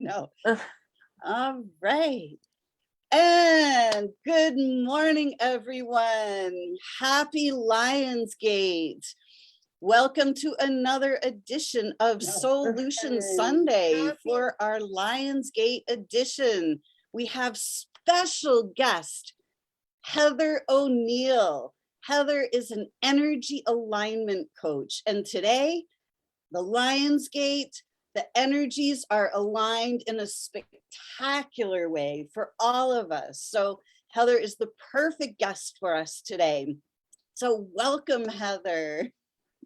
know. All right. And good morning, everyone. Happy Lionsgate. Welcome to another edition of Solution Sunday for our Lionsgate edition. We have special guest, Heather O'Neill. Heather is an energy alignment coach, and today, the Lionsgate, the energies are aligned in a spectacular way for all of us. So Heather is the perfect guest for us today. So welcome, Heather.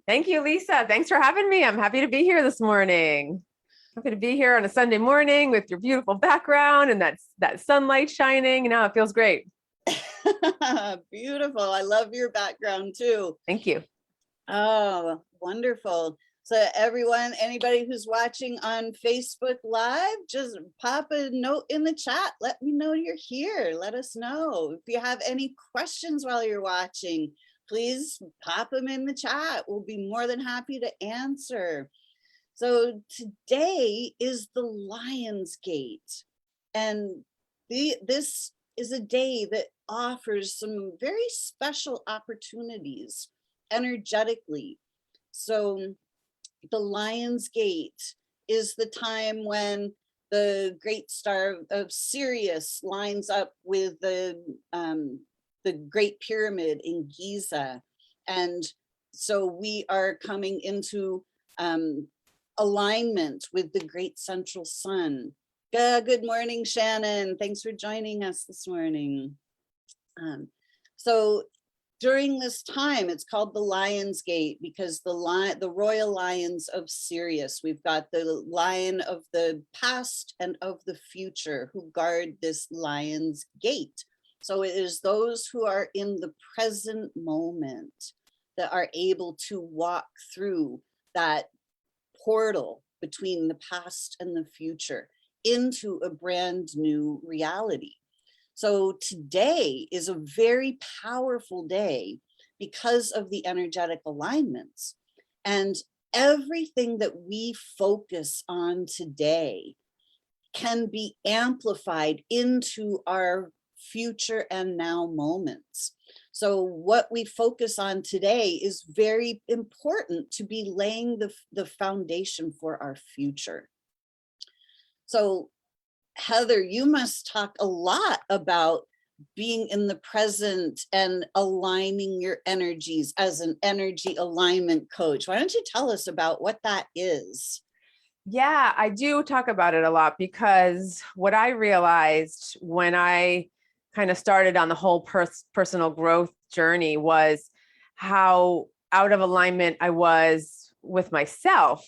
Thank you, Lisa. Thanks for having me. I'm happy to be here this morning. Happy to be here on a Sunday morning with your beautiful background and that sunlight shining. It feels great. Beautiful. I love your background too. Thank you. Oh, wonderful. So everyone, anybody who's watching on Facebook Live, just pop a note in the chat. Let me know you're here. Let us know. If you have any questions while you're watching, please pop them in the chat. We'll be more than happy to answer. So today is the Lionsgate, and this is a day that offers some very special opportunities energetically. So the Lionsgate is the time when the great star of Sirius lines up with the Great Pyramid in Giza. And so we are coming into alignment with the great central sun. Good morning, Shannon. Thanks for joining us this morning. So during this time, it's called the Lionsgate because the Royal Lions of Sirius, we've got the lion of the past and of the future who guard this Lion's Gate. So it is those who are in the present moment that are able to walk through that portal between the past and the future into a brand new reality. So today is a very powerful day because of the energetic alignments. And everything that we focus on today can be amplified into our future and now moments. So what we focus on today is very important to be laying the foundation for our future. So Heather, you must talk a lot about being in the present and aligning your energies as an energy alignment coach. Why don't you tell us about what that is? Yeah, I do talk about it a lot because what I realized when I kind of started on the whole personal growth journey was how out of alignment I was with myself,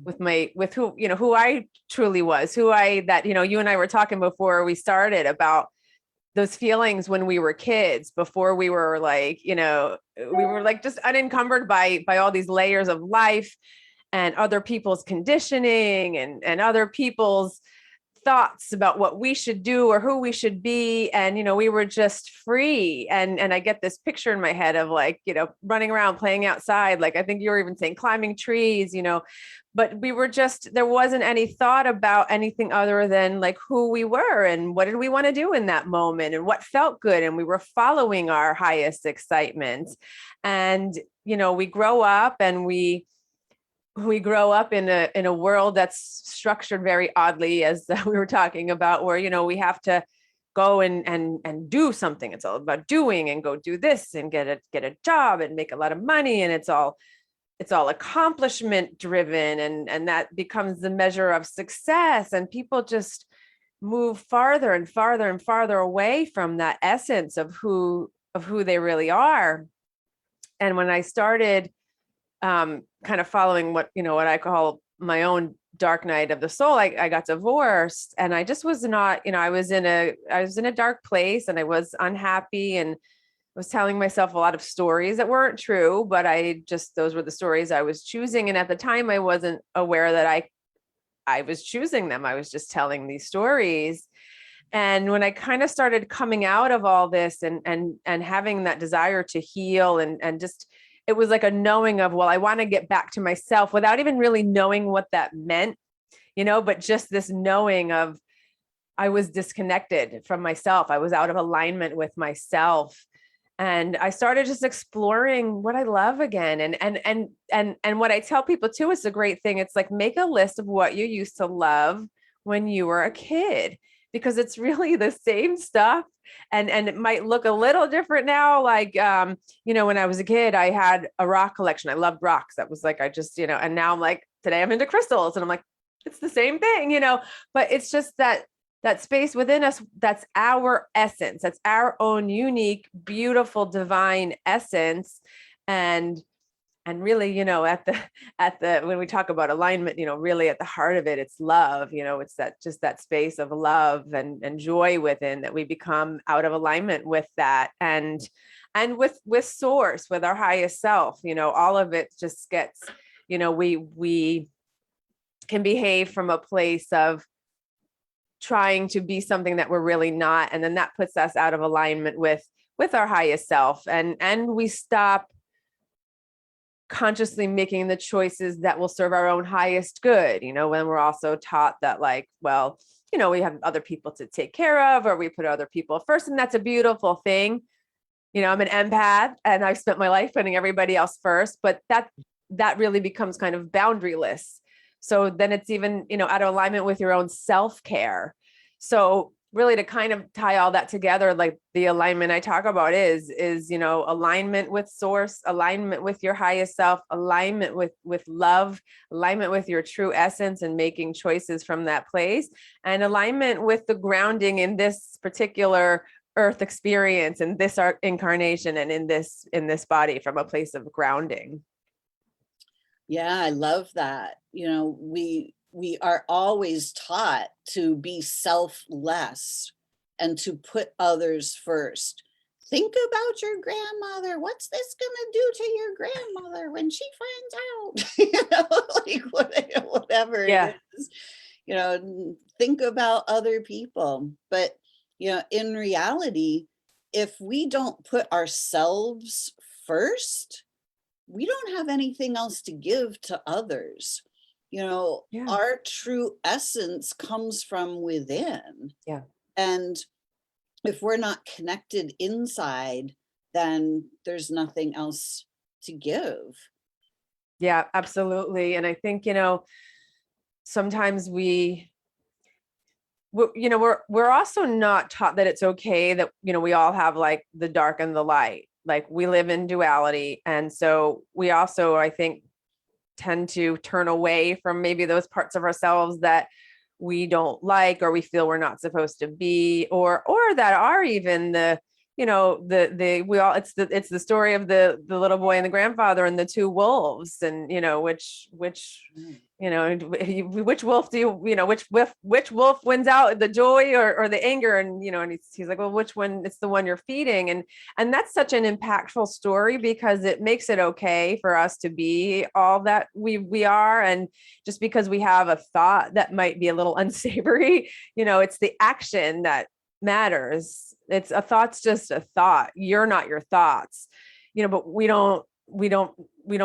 with who I truly was, you and I were talking before we started about those feelings when we were kids, before we were just unencumbered by all these layers of life and other people's conditioning and other people's thoughts about what we should do or who we should be. And, we were just free. And I get this picture in my head of running around, playing outside. Like, I think you were even saying climbing trees, but we were there wasn't any thought about anything other than who we were and what did we want to do in that moment and what felt good. And we were following our highest excitement. And, we grow up and we grow up in a world that's structured very oddly, as we were talking about, where, we have to go and do something. It's all about doing and go do this and get a job and make a lot of money. And it's all accomplishment driven. And that becomes the measure of success. And people just move farther and farther and farther away from that essence of who they really are. And when I started kind of following what I call my own dark night of the soul, I got divorced and I just was not, I was in a dark place and I was unhappy and was telling myself a lot of stories that weren't true, but those were the stories I was choosing. And at the time I wasn't aware that I was choosing them. I was just telling these stories. And when I kind of started coming out of all this and having that desire to heal and just, it was like a knowing of, well, I want to get back to myself without even really knowing what that meant. but just this knowing of I was disconnected from myself. I was out of alignment with myself. And I started just exploring what I love again. And what I tell people too is a great thing. It's like, make a list of what you used to love when you were a kid, because it's really the same stuff. And it might look a little different now. Like, when I was a kid, I had a rock collection. I loved rocks. That was like, I just, and now I'm like, today I'm into crystals, and I'm like, it's the same thing, but it's just that space within us, that's our essence, that's our own unique, beautiful, divine essence. And really, at the when we talk about alignment, really at the heart of it, it's love. It's that space of love and joy within, that we become out of alignment with that, and with source, with our highest self. All of it just gets, we can behave from a place of trying to be something that we're really not, and then that puts us out of alignment with our highest self, and we stop consciously making the choices that will serve our own highest good, when we're also taught that, like, well, we have other people to take care of, or we put other people first, and that's a beautiful thing. I'm an empath, and I've spent my life putting everybody else first, but that really becomes kind of boundaryless. So then it's even, out of alignment with your own self-care. So really, to kind of tie all that together, like the alignment I talk about is, alignment with source, alignment with your highest self, alignment with love, alignment with your true essence, and making choices from that place, and alignment with the grounding in this particular earth experience, and this incarnation, and in this body, from a place of grounding. Yeah, I love that. We are always taught to be selfless and to put others first. Think about your grandmother. What's this gonna do to your grandmother when she finds out? Like whatever Yeah. it is. Think about other people. But in reality, if we don't put ourselves first, we don't have anything else to give to others. Yeah. Our true essence comes from within. Yeah. And if we're not connected inside, then there's nothing else to give. Yeah, absolutely. And I think, sometimes we're also not taught that it's okay that, we all have like the dark and the light. Like, we live in duality. And so we also, I think, tend to turn away from maybe those parts of ourselves that we don't like, or we feel we're not supposed to be, or that are even it's the story of the little boy and the grandfather and the two wolves, and which which wolf do which wolf wins out, the joy or the anger, and and he's like, well, which one? It's the one you're feeding. And that's such an impactful story, because it makes it okay for us to be all that we are. And just because we have a thought that might be a little unsavory, it's the action that matters. It's a thought's just a thought. You're not your thoughts, but we don't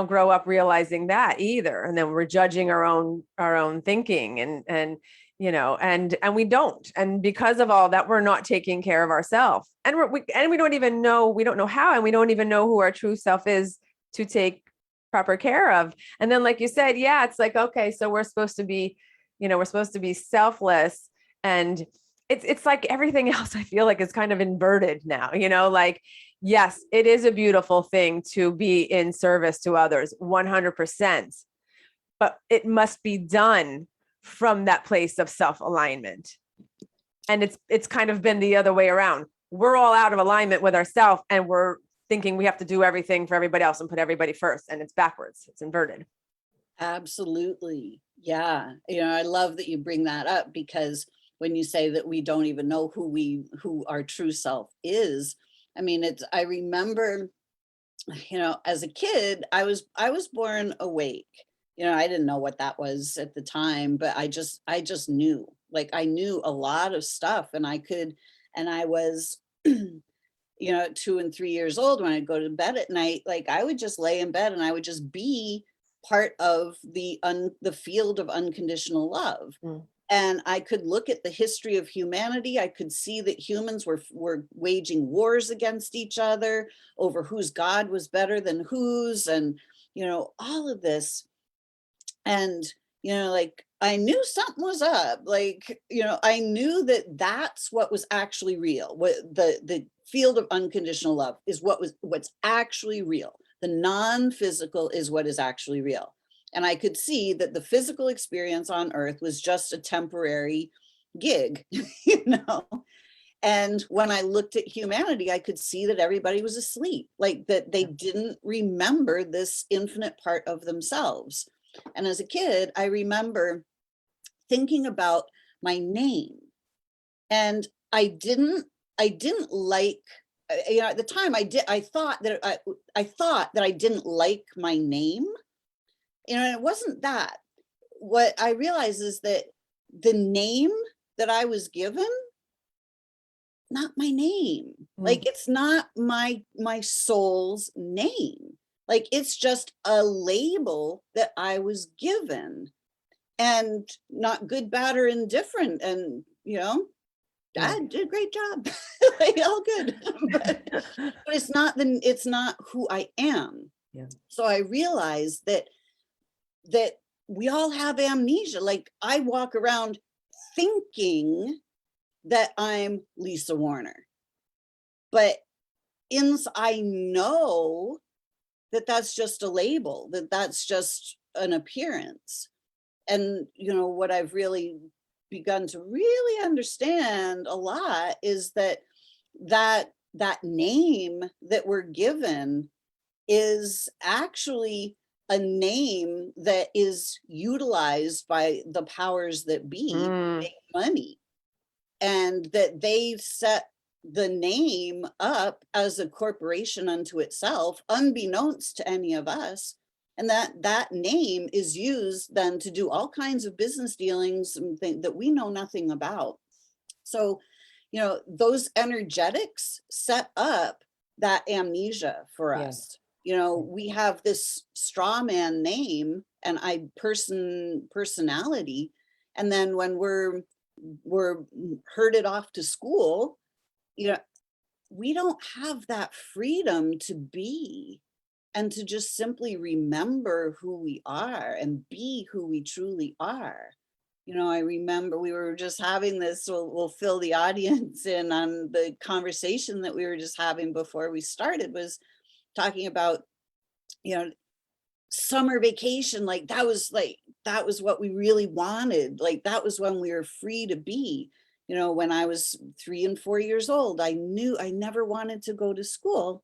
grow up realizing that either. And then we're judging our own thinking, and we don't. And because of all that, we're not taking care of ourselves, and we don't know how, and we don't even know who our true self is to take proper care of. And then, like you said, yeah, it's like, okay, so we're supposed to be selfless. And it's like everything else, I feel like, is kind of inverted now, like, yes, it is a beautiful thing to be in service to others, 100%, but it must be done from that place of self-alignment. And it's kind of been the other way around. We're all out of alignment with ourselves, and we're thinking we have to do everything for everybody else and put everybody first, and it's backwards. It's inverted. Absolutely. Yeah. I love that you bring that up, because when you say that we don't even know who our true self is, I remember, as a kid, I was born awake. I didn't know what that was at the time, but I just knew, like, I knew a lot of stuff, and I was 2 and 3 years old when I'd go to bed at night. Like, I would just lay in bed and I would just be part of the field of unconditional love. Mm. And I could look at the history of humanity. I could see that humans were waging wars against each other over whose God was better than whose, and all of this. And like, I knew something was up. Like, I knew that that's what was actually real. What the field of unconditional love is, what's actually real. The non-physical is what is actually real. And I could see that the physical experience on earth was just a temporary gig, you know. And when I looked at humanity, I could see that everybody was asleep, like that they didn't remember this infinite part of themselves. And as a kid, I remember thinking about my name, and I didn't like, at the time I thought that I didn't like my name, and it wasn't that. What I realized is that the name that I was given, not my name. Mm. Like, it's not my soul's name. Like, it's just a label that I was given, and not good, bad, or indifferent. And Yeah. I did a great job. Like, all good. But it's not who I am. Yeah. So I realized that we all have amnesia. Like, I walk around thinking that I'm Lisa Warner, but I know that that's just a label, that that's just an appearance. And what I've really begun to really understand a lot is that name that we're given is actually a name that is utilized by the powers that be to Mm. make money, and that they set the name up as a corporation unto itself, unbeknownst to any of us. And that name is used then to do all kinds of business dealings and things that we know nothing about. So, those energetics set up that amnesia for Yeah. us. We have this straw man name and personality. And then when we're herded off to school, you know, we don't have that freedom to be, and to just simply remember who we are and be who we truly are. I remember we were just having this, we'll fill the audience in on the conversation that we were just having before we started, was talking about, you know, summer vacation. That was what we really wanted. Like, that was when we were free to be. When I was 3 and 4 years old, I knew I never wanted to go to school,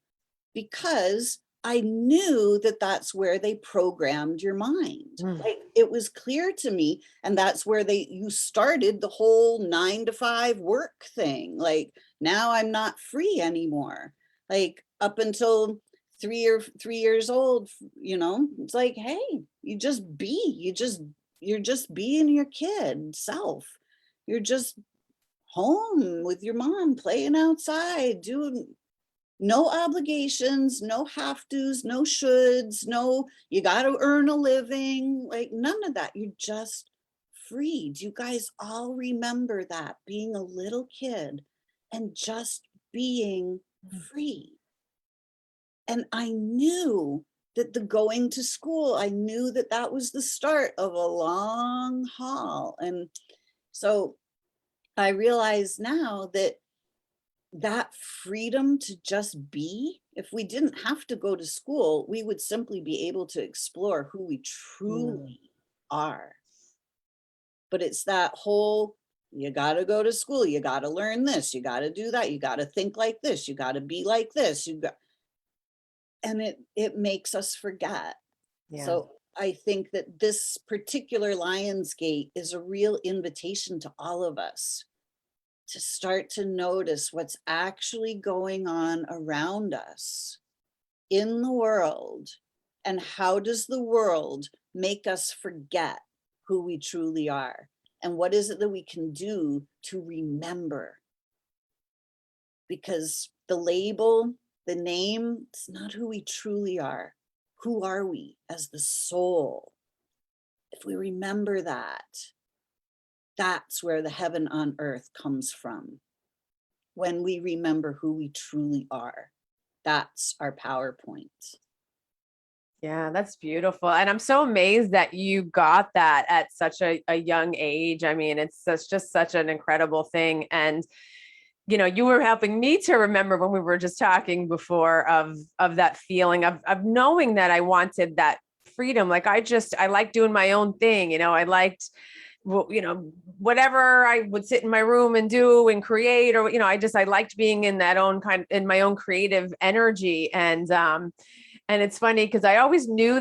because I knew that that's where they programmed your mind. Mm. Like, it was clear to me, and that's where you started the whole 9 to 5 work thing. Like, now I'm not free anymore. Like, up until 3 years old, it's like, hey, you're just being your kid self. You're just home with your mom, playing outside, doing no obligations, no have tos, no shoulds, no, you got to earn a living, like, none of that. You're just free. Do you guys all remember that? Being a little kid and just being free. And I knew that the going to school, I knew that that was the start of a long haul. And so I realize now that freedom to just be, if we didn't have to go to school, we would simply be able to explore who we Mm. truly are. But it's that whole, you got to go to school, you got to learn this, you got to do that, you got to think like this, you got to be like this, and it makes us forget. Yeah. So I think that this particular Lionsgate is a real invitation to all of us to start to notice what's actually going on around us in the world, and how does the world make us forget who we truly are, and what is it that we can do to remember. Because the label, the name, it's not who we truly are. Who are we as the soul? If we remember that, that's where the heaven on earth comes from. When we remember who we truly are, that's our PowerPoint. Yeah, that's beautiful. And I'm so amazed that you got that at such a young age. I mean, just such an incredible thing. And you were helping me to remember when we were just talking before of that feeling of knowing that I wanted that freedom. Like I like doing my own thing. I liked, whatever I would sit in my room and do and create, or, I liked being in in my own creative energy. And it's funny because I always knew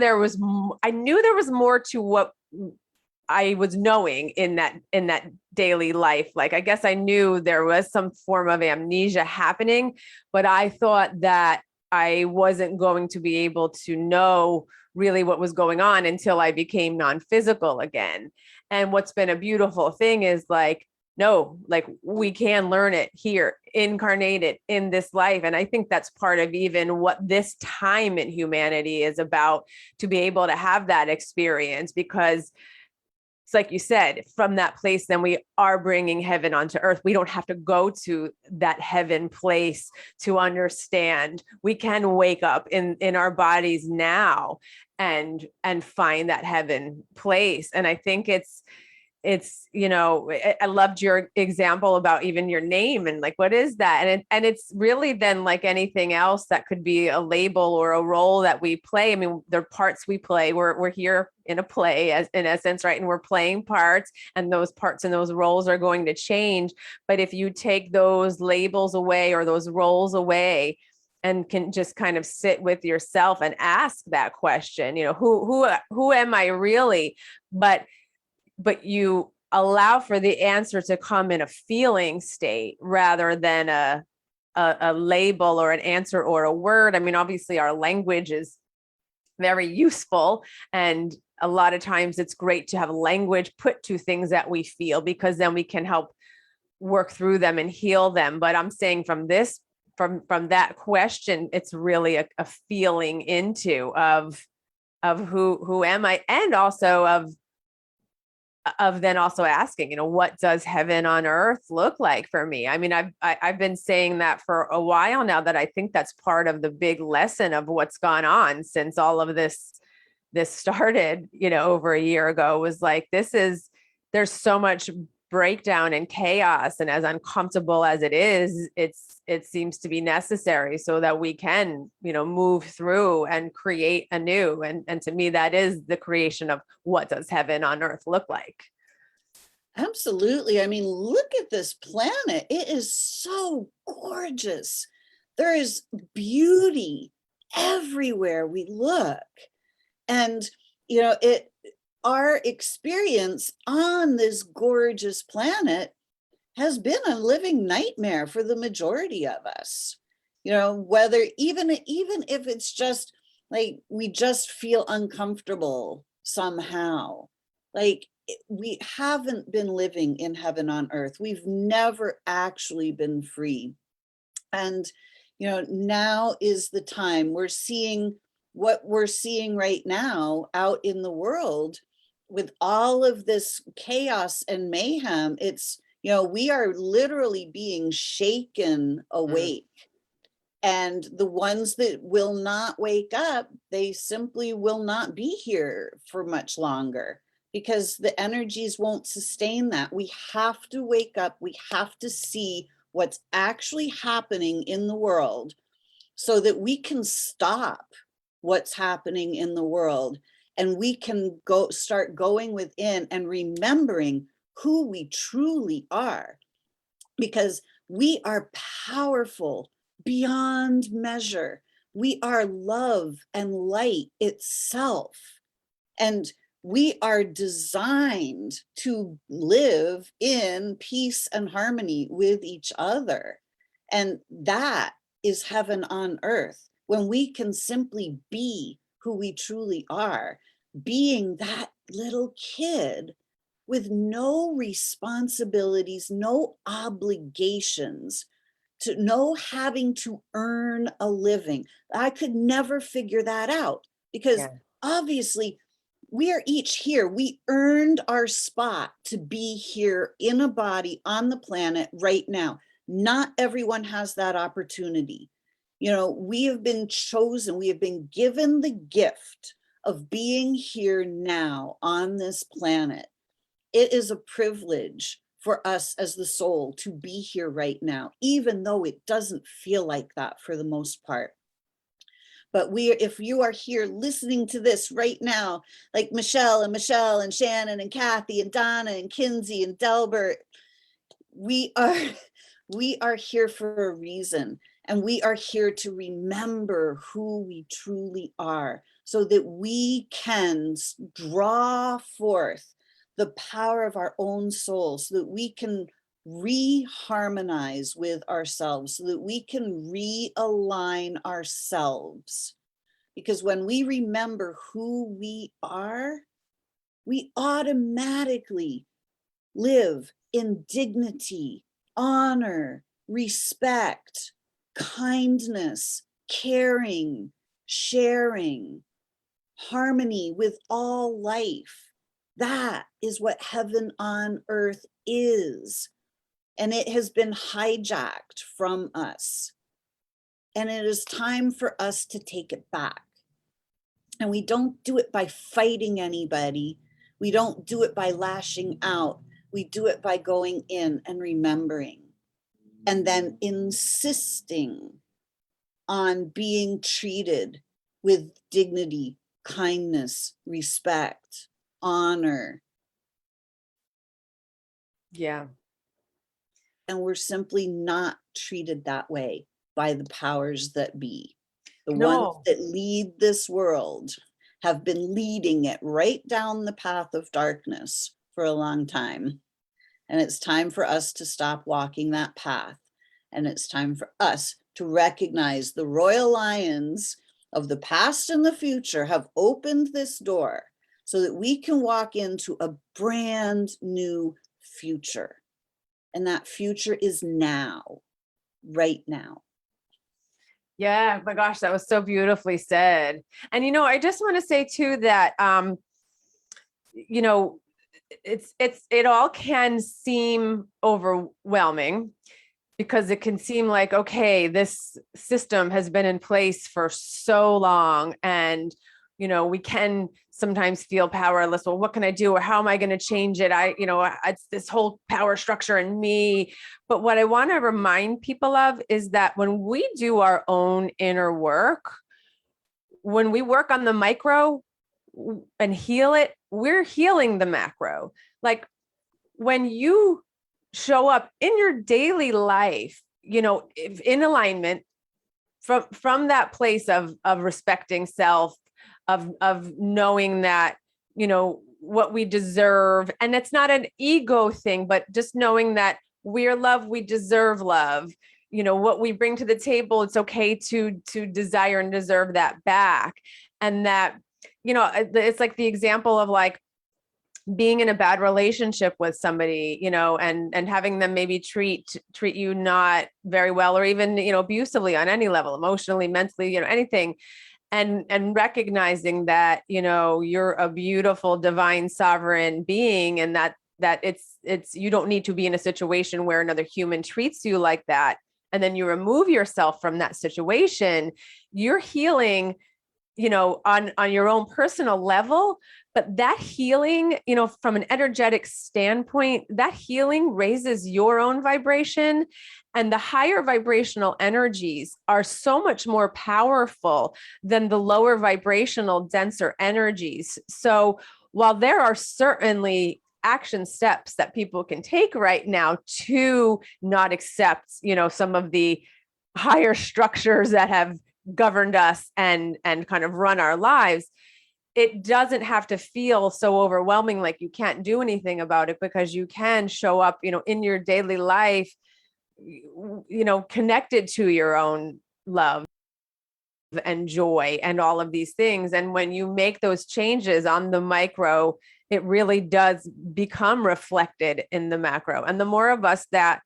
I knew there was more to what I was knowing in that daily life. Like, I guess I knew there was some form of amnesia happening, but I thought that I wasn't going to be able to know really what was going on until I became non-physical again. And what's been a beautiful thing is like, no, like we can learn it here, incarnated in this life. And I think that's part of even what this time in humanity is about, to be able to have that experience, because it's like you said, from that place, then we are bringing heaven onto earth. We don't have to go to that heaven place to understand. We can wake up in our bodies now and find that heaven place. And I think it's I loved your example about even your name and like, what is that? And it's really then like anything else that could be a label or a role that we play. I mean, there are parts we play. We're here in a play, as in essence, right? And we're playing parts, and those parts and those roles are going to change. But if you take those labels away or those roles away, and can just kind of sit with yourself and ask that question, who am I really? But you allow for the answer to come in a feeling state rather than a label or an answer or a word. I mean, obviously our language is very useful, and a lot of times it's great to have language put to things that we feel, because then we can help work through them and heal them. But I'm saying from that question, it's really a feeling into of who am I, and also of then also asking, what does heaven on earth look like for me? I mean, I've been saying that for a while now, that I think that's part of the big lesson of what's gone on since all of this started, over a year ago, was like, there's so much breakdown and chaos, and as uncomfortable as it is, it seems to be necessary so that we can, move through and create anew. And to me, that is the creation of what does heaven on earth look like. Absolutely. I mean, look at this planet. It is so gorgeous. There is beauty everywhere we look. And, our experience on this gorgeous planet has been a living nightmare for the majority of us. Whether even if it's just like we just feel uncomfortable somehow, like we haven't been living in heaven on earth. We've never actually been free. And now is the time. We're seeing what we're seeing right now out in the world with all of this chaos and mayhem. It's, we are literally being shaken awake. And the ones that will not wake up, they simply will not be here for much longer, because the energies won't sustain that. We have to wake up. We have to see what's actually happening in the world so that we can stop what's happening in the world, and we can start going within and remembering who we truly are, because we are powerful beyond measure. We are love and light itself. And we are designed to live in peace and harmony with each other. And that is heaven on earth, when we can simply be who we truly are, being that little kid with no responsibilities, no obligations, no having to earn a living. I could never figure that out, because Yeah. obviously we are each here. We earned our spot to be here in a body on the planet right now. Not everyone has that opportunity. You know, we have been chosen, we have been given the gift of being here now on this planet. It is a privilege for us as the soul to be here right now, even though it doesn't feel like that for the most part. But if you are here listening to this right now, like Michelle and Shannon and Kathy and Donna and Kinsey and Delbert, we are we are here for a reason, and we are here to remember who we truly are so that we can draw forth the power of our own soul, so that we can reharmonize with ourselves, so that we can realign ourselves. Because when we remember who we are, we automatically live in dignity, honor, respect, kindness, caring, sharing, harmony with all life. That is what heaven on earth is. And it has been hijacked from us. And it is time for us to take it back. And we don't do it by fighting anybody. We don't do it by lashing out. We do it by going in and remembering, and then insisting on being treated with dignity, kindness, respect, honor. Yeah. And we're simply not treated that way by the powers that be. The ones No. that lead this world have been leading it right down the path of darkness for a long time. And it's time for us to stop walking that path. And it's time for us to recognize the royal lions of the past and the future have opened this door so that we can walk into a brand new future. And that future is now, right now. Yeah, my gosh, that was so beautifully said. And I just want to say too that you know, it all can seem overwhelming, because it can seem like, okay, this system has been in place for so long, and we can sometimes feel powerless. Well, what can I do, or how am I going to change it? It's this whole power structure in me. But what I want to remind people of is that when we do our own inner work, when we work on the micro and heal it, we're healing the macro. Like when you show up in your daily life, if in alignment from that place of respecting self, of knowing that, what we deserve. And it's not an ego thing, but just knowing that we're love, we deserve love. What we bring to the table, it's okay to desire and deserve that back. And that, it's like the example of like being in a bad relationship with somebody, and having them maybe treat you not very well, or even, abusively on any level, emotionally, mentally, anything. And recognizing that, you're a beautiful, divine, sovereign being, and that it's you don't need to be in a situation where another human treats you like that. And then you remove yourself from that situation, you're healing, on your own personal level. But that healing, from an energetic standpoint, that healing raises your own vibration. And the higher vibrational energies are so much more powerful than the lower vibrational, denser energies. So while there are certainly action steps that people can take right now to not accept, some of the higher structures that have governed us and kind of run our lives, it doesn't have to feel so overwhelming, like you can't do anything about it, because you can show up, in your daily life, connected to your own love and joy and all of these things. And when you make those changes on the micro, it really does become reflected in the macro. And the more of us that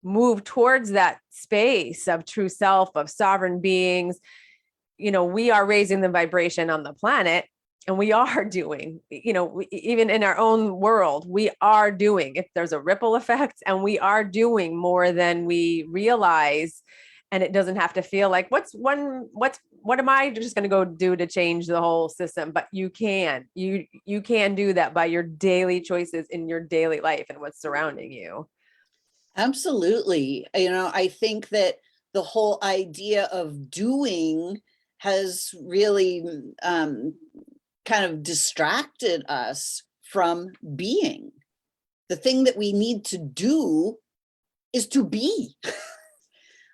move towards that space of true self, of sovereign beings, we are raising the vibration on the planet, and we are doing, even in our own world, we are doing, if there's a ripple effect, and we are doing more than we realize. And it doesn't have to feel like, what am I just going to go do to change the whole system? But you can do that by your daily choices in your daily life and what's surrounding you. Absolutely. I think that the whole idea of doing has really kind of distracted us from being. The thing that we need to do is to be.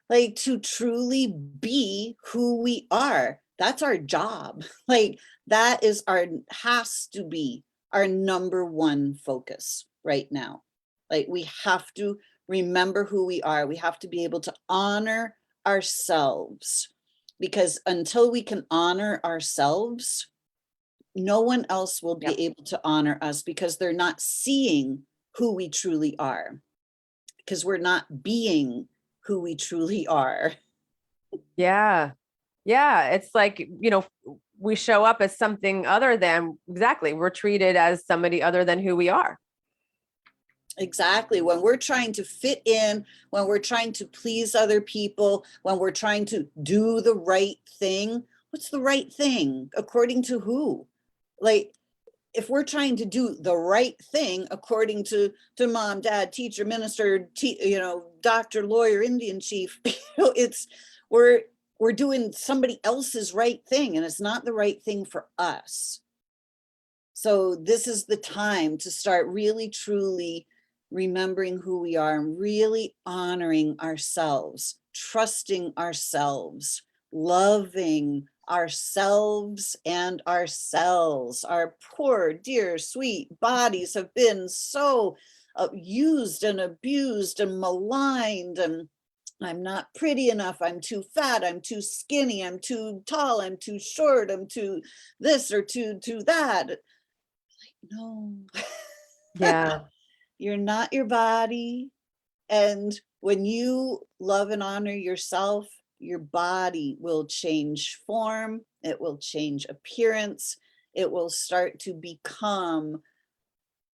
Like, to truly be who we are. That's our job. Like, that has to be our number one focus right now. Like, we have to remember who we are. We have to be able to honor ourselves, because until we can honor ourselves, no one else will be Yep. able to honor us, because they're not seeing who we truly are, because we're not being who we truly are. Yeah. Yeah. It's like, we show up as something other than, exactly, we're treated as somebody other than who we are. Exactly. When we're trying to fit in, when we're trying to please other people, when we're trying to do the right thing, what's the right thing? According to who? Like, if we're trying to do the right thing according to mom, dad, teacher, minister, doctor, lawyer, Indian chief, it's we're doing somebody else's right thing, and it's not the right thing for us. So this is the time to start really truly remembering who we are and really honoring ourselves, trusting ourselves, loving ourselves and ourselves. Our poor, dear, sweet bodies have been so used and abused and maligned, and I'm not pretty enough, I'm too fat, I'm too skinny, I'm too tall, I'm too short, I'm too this or too that. No. Yeah. You're not your body. And when you love and honor yourself, your body will change form, it will change appearance, it will start to become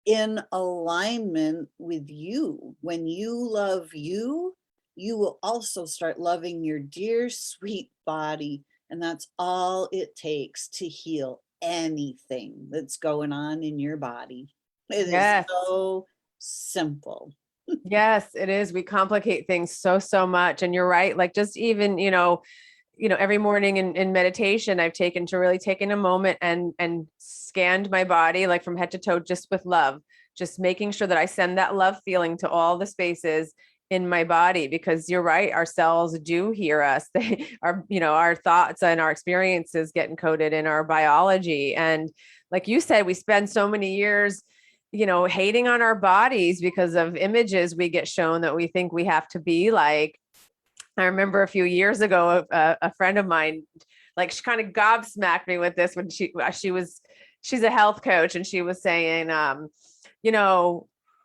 in alignment with you. When you love you, you will also start loving your dear, sweet body. And that's all it takes to heal anything that's going on in your body. It is Yes. so simple. Yes, it is. We complicate things so much. And you're right. Like, just even, every morning in meditation, I've taken a moment and scanned my body, like from head to toe, just with love, just making sure that I send that love feeling to all the spaces in my body, because you're right. Our cells do hear us. They are, our thoughts and our experiences get encoded in our biology. And like you said, we spend so many years hating on our bodies because of images we get shown that we think we have to be like. I remember a few years ago, a friend of mine, like, she kind of gobsmacked me with this when she's a health coach, and she was saying,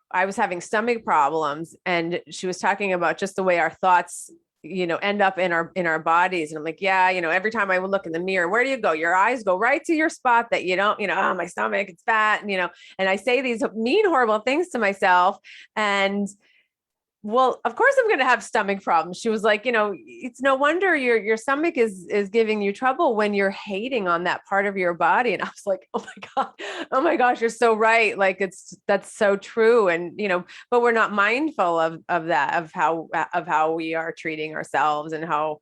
I was having stomach problems, and she was talking about just the way our thoughts end up in our bodies. And I'm like, yeah, every time I would look in the mirror, where do you go? Your eyes go right to your spot that you don't, oh, my stomach, it's fat. And I say these mean, horrible things to myself. And well, of course I'm going to have stomach problems. She was like, it's no wonder your stomach is giving you trouble when you're hating on that part of your body. And I was like, oh my gosh, you're so right. Like, that's so true. And, but we're not mindful of that, of how we are treating ourselves, and how,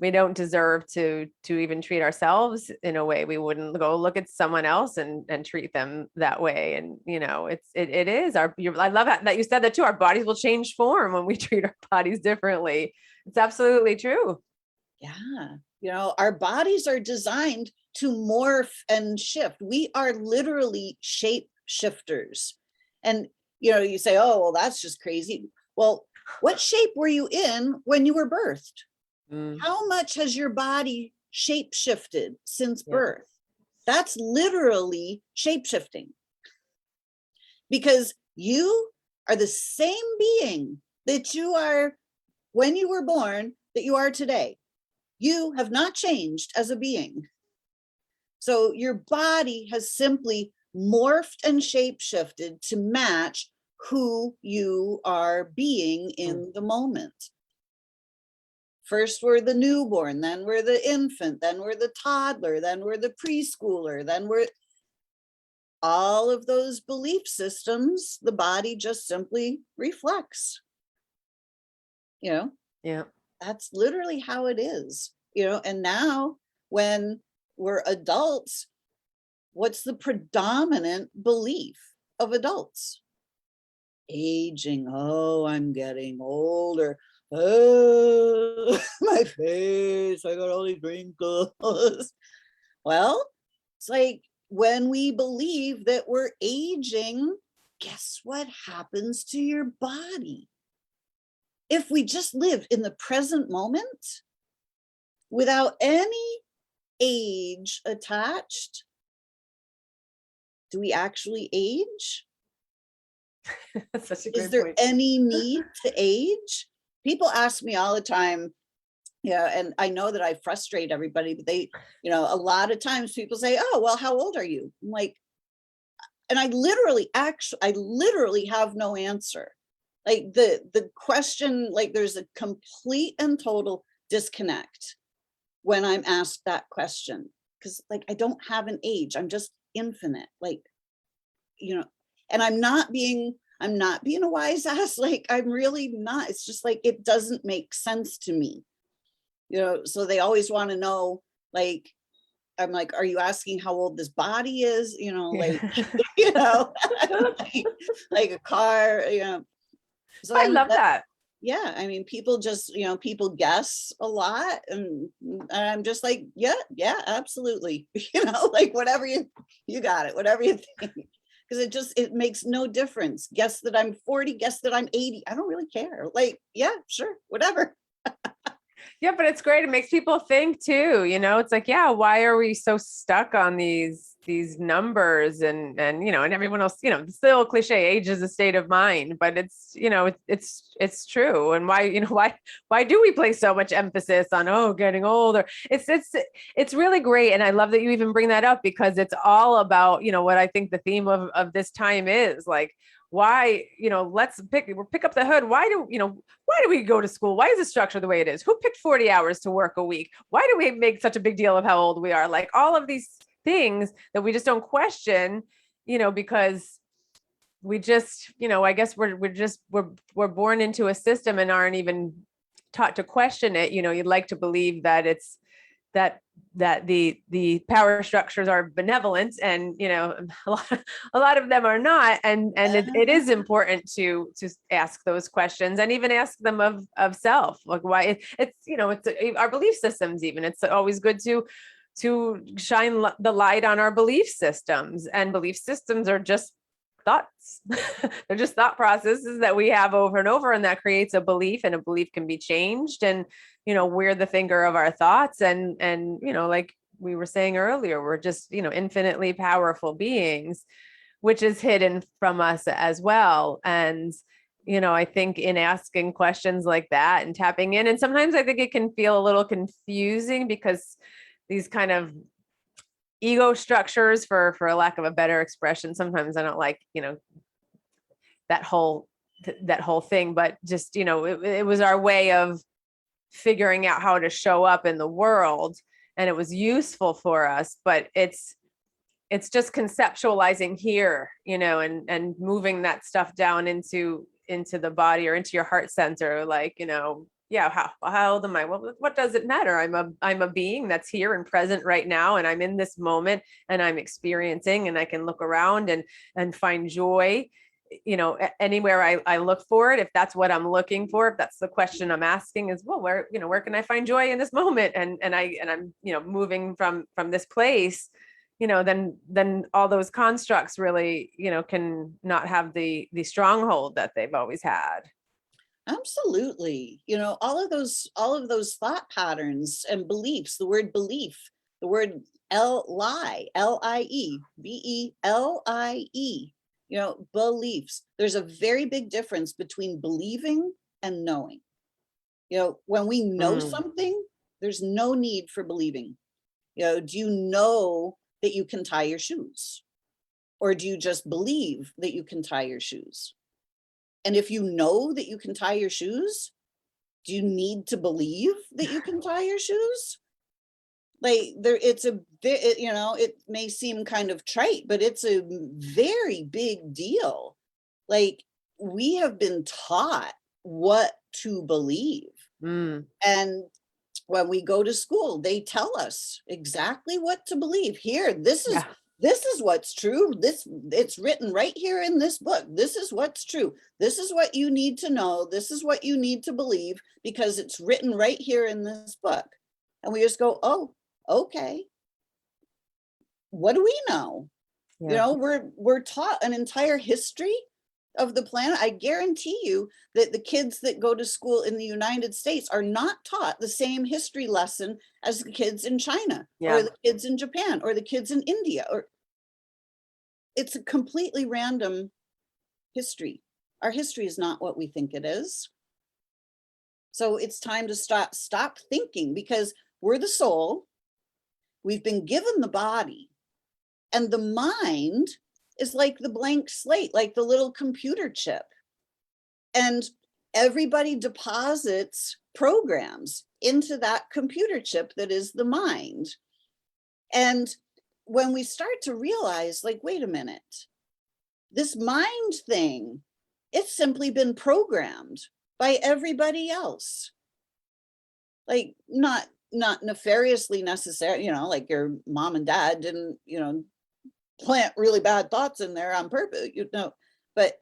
we don't deserve to even treat ourselves in a way. We wouldn't go look at someone else and treat them that way. And, it is I love that you said that too. Our bodies will change form when we treat our bodies differently. It's absolutely true. Yeah. Our bodies are designed to morph and shift. We are literally shape shifters. And, you say, oh, well, that's just crazy. Well, what shape were you in when you were birthed? How much has your body shape shifted since birth? That's literally shape shifting, because you are the same being that you are when you were born that you are today. You have not changed as a being. So your body has simply morphed and shape shifted to match who you are being in the moment. First, we're the newborn, then we're the infant, then we're the toddler, then we're the preschooler, then we're all of those belief systems. The body just simply reflects, you know, Yeah. that's literally how it is, you know. And now when we're adults, what's the predominant belief of adults? Aging. Oh, I'm getting older. Oh, my face, I got all these wrinkles. Well, it's like when we believe that we're aging, guess what happens to your body? If we just live in the present moment without any age attached, do we actually age? That's such a Is great there point. any need to age? People ask me all the time, yeah, and I know that I frustrate everybody, but they, you know, a lot of times people say, "Oh, well, how old are you?" I'm like, and I literally have no answer. Like the question, like there's a complete and total disconnect when I'm asked that question, because like I don't have an age. I'm just infinite. Like, you know, and I'm not being a wise ass. Like I'm really not. It's just like it doesn't make sense to me. You know, so they always want to know, like, I'm like, are you asking how old this body is? You know, Yeah. like, you know, like a car, you know. So I I'm love that. yeah, I mean, people just, you know, people guess a lot, and I'm just like, yeah, yeah, absolutely. You know, like whatever you got it, whatever you think. Because it makes no difference. Guess that I'm 40, guess that I'm 80. I don't really care. Like, yeah, sure, whatever. Yeah, but it's great. It makes people think too, you know, it's like, yeah, why are we so stuck on these numbers and you know, and everyone else, you know, it's the old cliche, age is a state of mind, but it's, you know, it's true. And why, you know, why do we place so much emphasis on, oh, getting older? It's really great. And I love that you even bring that up, because it's all about, you know, what I think the theme of this time is like, why, you know, let's pick up the hood. Why do we go to school? Why is the structure the way it is? Who picked 40 hours to work a week? Why do we make such a big deal of how old we are? Like all of these things that we just don't question, you know, because we just, you know, I guess we're born into a system and aren't even taught to question it. You know, you'd like to believe that it's that the power structures are benevolent, and you know, a lot of them are not, and it is important to ask those questions, and even ask them of self, like why it's you know, it's our belief systems. Even it's always good to shine the light on our belief systems, and belief systems are just thoughts. They're just thought processes that we have over and over, and that creates a belief, and a belief can be changed. And you know, we're the thinker of our thoughts, and you know, like we were saying earlier, we're just, you know, infinitely powerful beings, which is hidden from us as well. And you know, I think in asking questions like that and tapping in, and sometimes I think it can feel a little confusing, because these kind of ego structures, for a lack of a better expression, sometimes I don't like, you know, that whole that whole thing, but just, you know, it was our way of figuring out how to show up in the world, and it was useful for us. But it's just conceptualizing here, you know, and moving that stuff down into the body or into your heart center, like, you know, yeah, how old am I? Well, what does it matter? I'm a being that's here and present right now, and I'm in this moment, and I'm experiencing, and I can look around and find joy, you know, anywhere I look for it. If that's what I'm looking for, if that's the question I'm asking, is, well, where, you know, where can I find joy in this moment? And I'm, you know, moving from this place, you know, then all those constructs really, you know, can not have the stronghold that they've always had. Absolutely. You know, all of those thought patterns and beliefs, the word belief, the word lie, Lie, Belie, you know, beliefs. There's a very big difference between believing and knowing. You know, when we know Mm. something, There's no need for believing. Do you know that you can tie your shoes? Or do you just believe that you can tie your shoes? And if you know that you can tie your shoes, do you need to believe that you can tie your shoes? Like it's a bit, it may seem kind of trite, but it's a very big deal. Like, we have been taught what to believe. Mm, And when we go to school, they tell us exactly what to believe. Here, yeah. this is what's true. It's written right here in this book. This is what's true. This is what you need to know. This is what you need to believe, because it's written right here in this book. And we just go, oh, okay. What do we know? Yeah. We're taught an entire history of the planet. I guarantee you that the kids that go to school in the United States are not taught the same history lesson as the kids in China, or Yeah. the kids in Japan, or the kids in India. Or it's a completely random history. Our history is not what we think it is. So it's time to stop thinking, because we're the soul. We've been given the body, and the mind is like the blank slate, like the little computer chip. And everybody deposits programs into that computer chip that is the mind. And when we start to realize, like, wait a minute, this mind thing, it's simply been programmed by everybody else. Like, not nefariously necessary, like your mom and dad didn't, plant really bad thoughts in there on purpose, but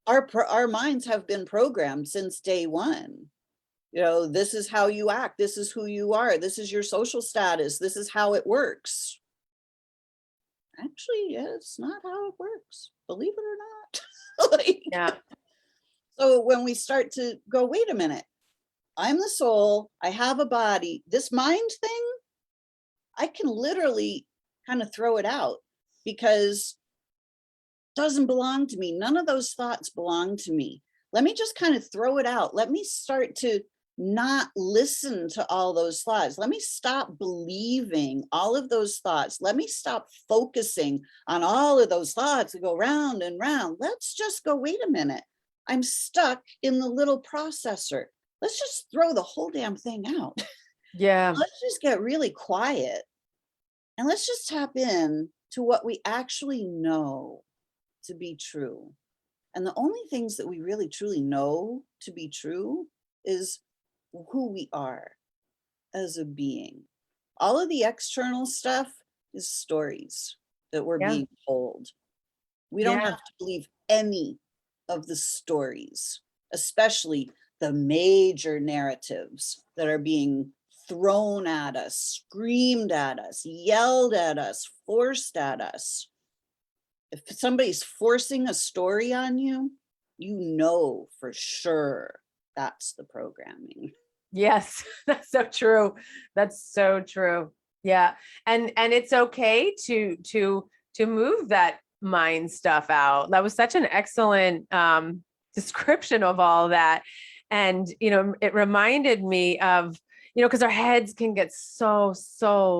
our minds have been programmed since day one. This is how you act, this is who you are, this is your social status, this is how it works. Actually, it's not how it works, believe it or not. Like, Yeah. so when we start to go, wait a minute, I'm the soul, I have a body, this mind thing, I can literally kind of throw it out, because it doesn't belong to me. None of those thoughts belong to me. Let me just kind of throw it out. Let me start to not listen to all those thoughts. Let me stop believing all of those thoughts. Let me stop focusing on all of those thoughts that go round and round. Let's just go, wait a minute. I'm stuck in the little processor. Let's just throw the whole damn thing out. Yeah. Let's just get really quiet, and let's just tap in to what we actually know to be true. And the only things that we really truly know to be true is who we are as a being. All of the external stuff is stories that we're Yeah. being told. We don't Yeah. have to believe any of the stories, especially the major narratives that are being thrown at us, screamed at us, yelled at us, forced at us. If somebody's forcing a story on you, you know for sure that's the programming. Yes. That's so true. That's so true. Yeah. And it's okay to move that mind stuff out. That was such an excellent description of all that. And, it reminded me of, because our heads can get so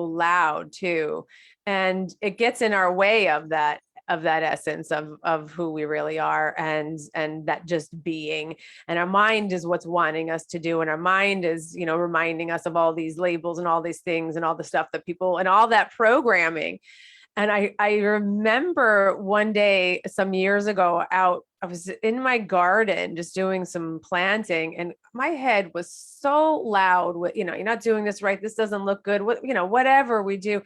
loud too. And it gets in our way of that essence of who we really are, and that just being. And our mind is what's wanting us to do, and our mind is reminding us of all these labels and all these things and all the stuff that people and all that programming. And I remember one day some years ago, I was in my garden just doing some planting, and my head was so loud with, you're not doing this right, this doesn't look good, whatever we do.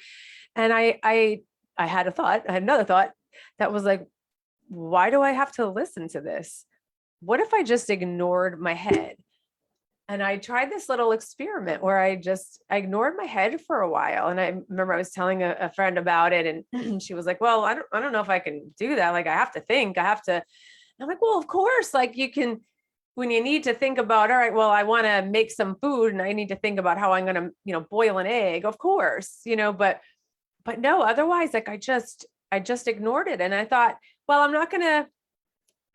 And I had another thought that was like, why do I have to listen to this? What if I just ignored my head? And I tried this little experiment where I ignored my head for a while. And I remember I was telling a friend about it, and she was like, well, I don't know if I can do that. Like, I have to think, I'm like, well, of course, like you can, when you need to think about, all right, well, I want to make some food and I need to think about how I'm going to, boil an egg, of course, but no, otherwise, like I just ignored it. And I thought, well, I'm not going to,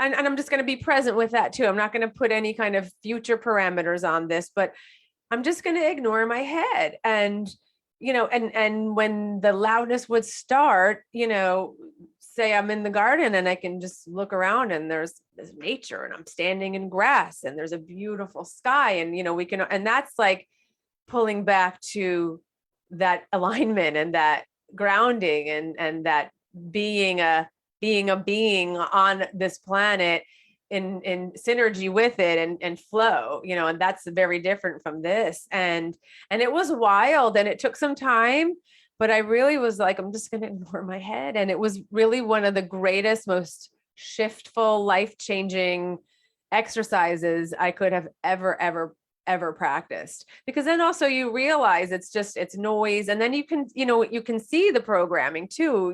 and I'm just going to be present with that too. I'm not going to put any kind of future parameters on this, but I'm just going to ignore my head. And, and when the loudness would start, say I'm in the garden and I can just look around and there's nature and I'm standing in grass and there's a beautiful sky and, and that's like pulling back to that alignment and that grounding and that being a being on this planet in synergy with it and flow, and that's very different from this. And it was wild and it took some time, but I really was like, I'm just going to ignore my head. And it was really one of the greatest, most shiftful, life-changing exercises I could have ever practiced, because then also you realize it's noise, and then you can see the programming too,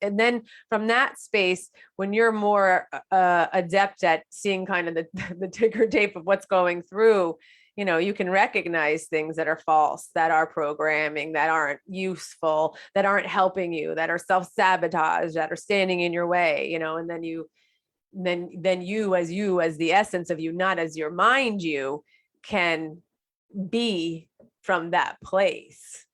and then from that space, when you're more adept at seeing kind of the ticker tape of what's going through, you can recognize things that are false, that are programming, that aren't useful, that aren't helping you, that are self-sabotage, that are standing in your way, and then you as the essence of you, not as your mind, you can be from that place.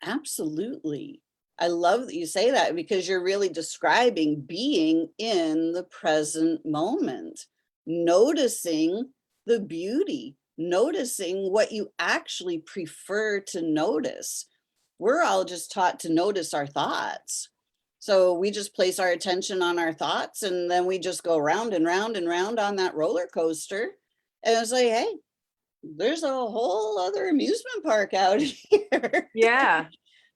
Absolutely. I love that you say that, because you're really describing being in the present moment, noticing the beauty, noticing what you actually prefer to notice. We're all just taught to notice our thoughts. So we just place our attention on our thoughts, and then we just go round and round and round on that roller coaster. And it's like, hey, there's a whole other amusement park out here. Yeah.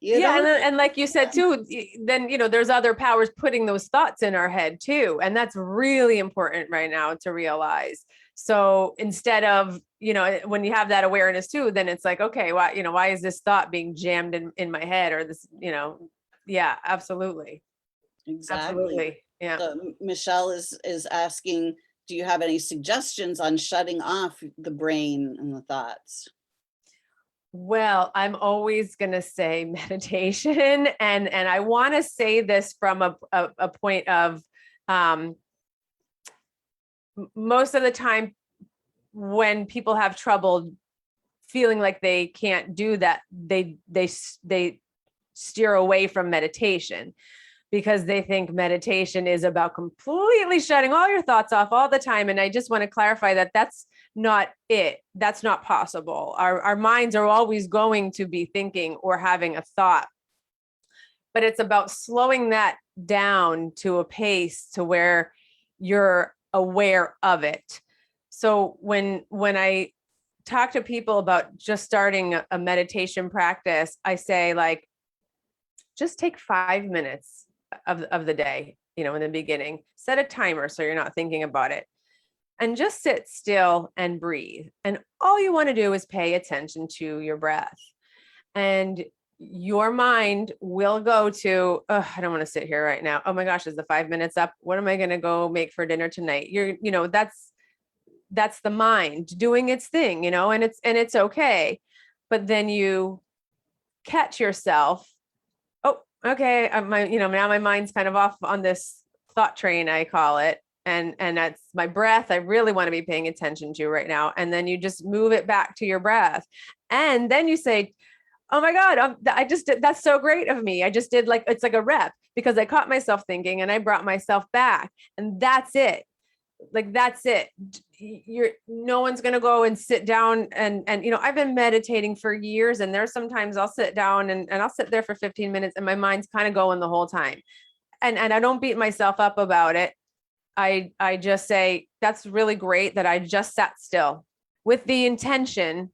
You Yeah. know? And like you said too, then, there's other powers putting those thoughts in our head too. And that's really important right now to realize. So instead of, when you have that awareness too, then it's like, okay, why is this thought being jammed in my head, or this, yeah, absolutely. Exactly. Absolutely. Yeah. So Michelle is asking, do you have any suggestions on shutting off the brain and the thoughts? Well, I'm always going to say meditation. And I want to say this from a point of, most of the time when people have trouble feeling like they can't do that, they steer away from meditation, because they think meditation is about completely shutting all your thoughts off all the time. And I just want to clarify that that's not it. That's not possible. Our minds are always going to be thinking or having a thought, but it's about slowing that down to a pace to where you're aware of it. So when I talk to people about just starting a meditation practice, I say, like, just take 5 minutes of the day, in the beginning, set a timer so you're not thinking about it, and just sit still and breathe. And all you want to do is pay attention to your breath, and your mind will go to, oh, I don't want to sit here right now. Oh my gosh, is the 5 minutes up? What am I going to go make for dinner tonight? That's the mind doing its thing, and it's okay. But then you catch yourself, okay, now my mind's kind of off on this thought train, I call it. And that's my breath. I really want to be paying attention to right now. And then you just move it back to your breath. And then you say, oh my God, I just did, that's so great of me. I just did, like, it's like a rep, because I caught myself thinking and I brought myself back, and that's it. Like, that's it. No one's going to go and sit down and I've been meditating for years, and there's sometimes I'll sit down and I'll sit there for 15 minutes and my mind's kind of going the whole time. And I don't beat myself up about it. I just say, that's really great that I just sat still with the intention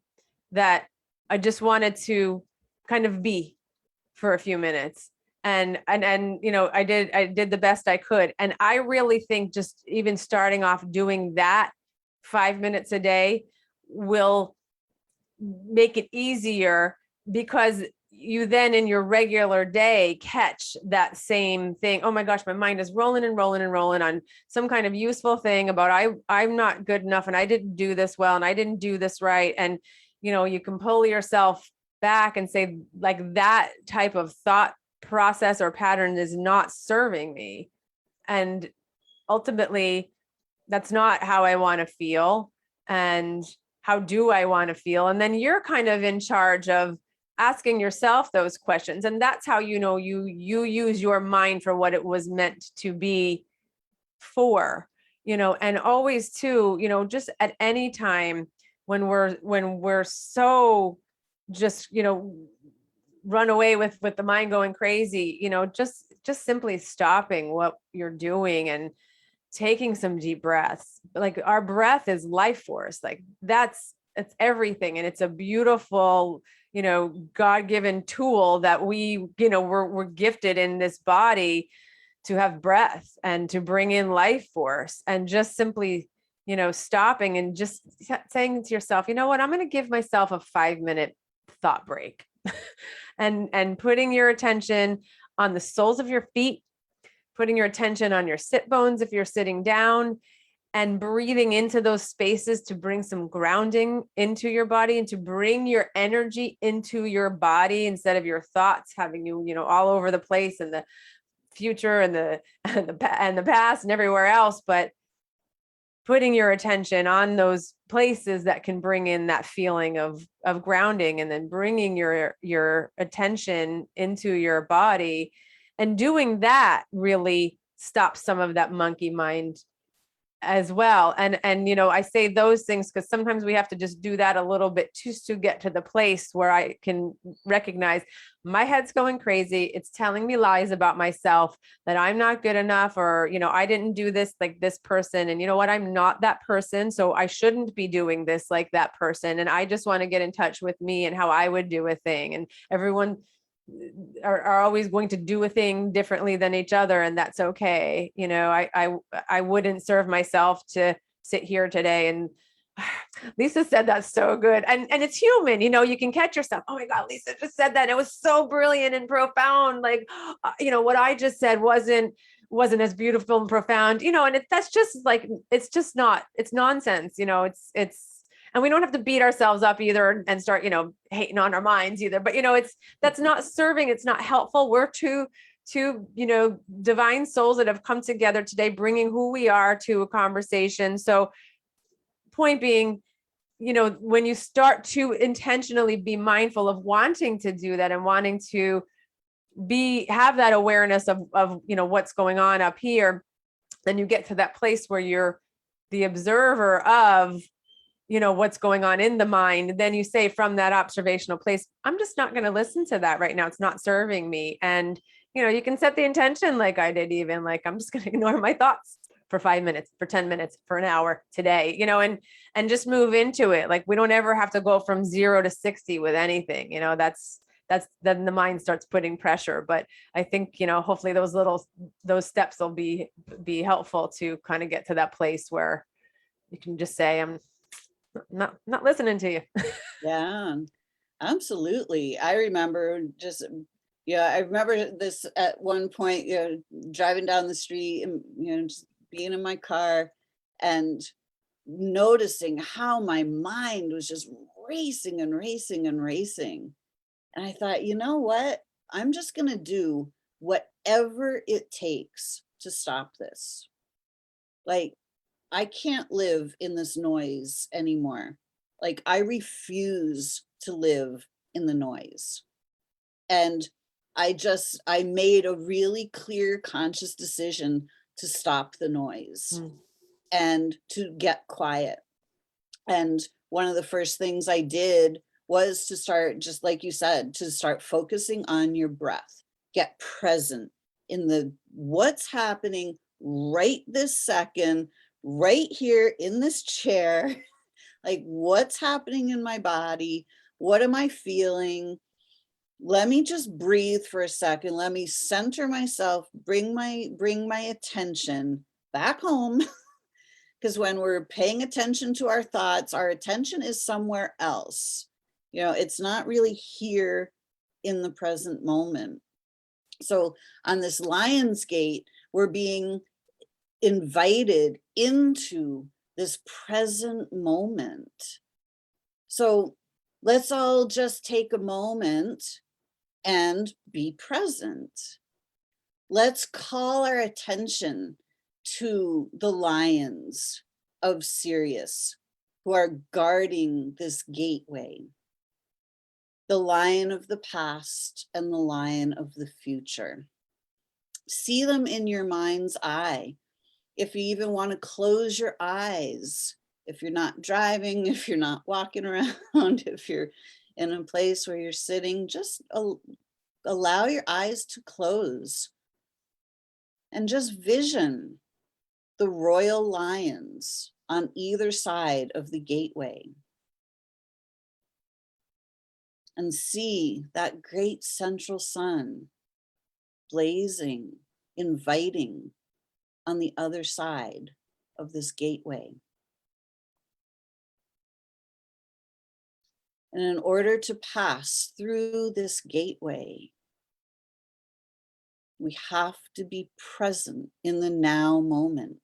that I just wanted to kind of be for a few minutes. And I did the best I could. And I really think just even starting off doing that 5 minutes a day will make it easier, because you then in your regular day catch that same thing. Oh my gosh, my mind is rolling and rolling and rolling on some kind of useful thing about I'm not good enough, and I didn't do this well, and I didn't do this right. And you can pull yourself back and say, like, that type of thought process or pattern is not serving me. And ultimately, that's not how I want to feel. And how do I want to feel? And then you're kind of in charge of asking yourself those questions. And that's how, you use your mind for what it was meant to be for, and always too, just at any time when we're so just, run away with the mind going crazy, just simply stopping what you're doing and taking some deep breaths. Like, our breath is life force. Like, it's everything. And it's a beautiful, God-given tool that we're gifted in this body to have breath and to bring in life force, and just simply, stopping and just saying to yourself, you know what, I'm going to give myself a 5-minute thought break. and putting your attention on the soles of your feet, putting your attention on your sit bones if you're sitting down, and breathing into those spaces to bring some grounding into your body and to bring your energy into your body instead of your thoughts having you, all over the place and the future and the past and everywhere else. But putting your attention on those places that can bring in that feeling of grounding, and then bringing your attention into your body, and doing that really stops some of that monkey mind as well. And I say those things because sometimes we have to just do that a little bit just to get to the place where I can recognize my head's going crazy. It's telling me lies about myself, that I'm not good enough, or, I didn't do this like this person. And you know what? I'm not that person. So I shouldn't be doing this like that person. And I just want to get in touch with me and how I would do a thing. And everyone are always going to do a thing differently than each other, and that's okay. I wouldn't serve myself to sit here today. And Lisa said that's so good, and it's human. You can catch yourself, oh my God, Lisa just said that, and it was so brilliant and profound. Like, what I just said wasn't as beautiful and profound, and that's just like, it's just not, it's nonsense. It's and we don't have to beat ourselves up either and start, hating on our minds either. But, that's not serving. It's not helpful. We're two, divine souls that have come together today, bringing who we are to a conversation. So point being, when you start to intentionally be mindful of wanting to do that and wanting to have that awareness of, what's going on up here, then you get to that place where you're the observer of, what's going on in the mind. Then you say, from that observational place, I'm just not going to listen to that right now. It's not serving me. And, you can set the intention like I did, even like, I'm just going to ignore my thoughts for 5 minutes, for 10 minutes, for an hour today, and just move into it. Like, we don't ever have to go from 0 to 60 with anything, that's then the mind starts putting pressure. But I think, hopefully those steps will be helpful to kind of get to that place where you can just say, I'm not listening to you. Yeah, absolutely. I remember I remember this at one point, driving down the street and, just being in my car and noticing how my mind was just racing and racing and racing. And I thought, you know what? I'm just going to do whatever it takes to stop this. Like, I can't live in this noise anymore. Like, I refuse to live in the noise. And I made a really clear, conscious decision to stop the noise and to get quiet. And one of the first things I did was to start, just like you said, to start focusing on your breath, get present in what's happening right this second, right here in this chair. Like, what's happening in my body? What am I feeling? Let me just breathe for a second. Let me center myself, bring my attention back home. Because when we're paying attention to our thoughts, our attention is somewhere else. It's not really here in the present moment. So on this Lion's Gate, we're being invited into this present moment. So let's all just take a moment and be present. Let's call our attention to the Lions of Sirius. who are guarding this gateway, the lion of the past and the lion of the future. See them in your mind's eye. If you even want to close your eyes, if you're not driving, if you're not walking around, if you're in a place where you're sitting, just allow your eyes to close and just vision the royal lions on either side of the gateway. And see that great central sun blazing, inviting on the other side of this gateway. And in order to pass through this gateway, we have to be present in the now moment.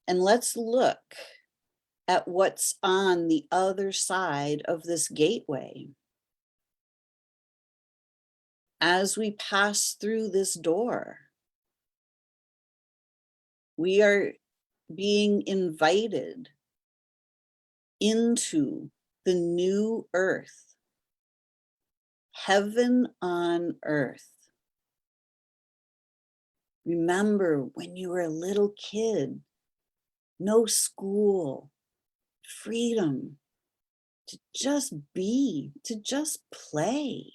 And let's look at what's on the other side of this gateway. As we pass through this door, we are being invited into the new earth, heaven on earth. Remember when you were a little kid, no school, freedom to just be, to just play.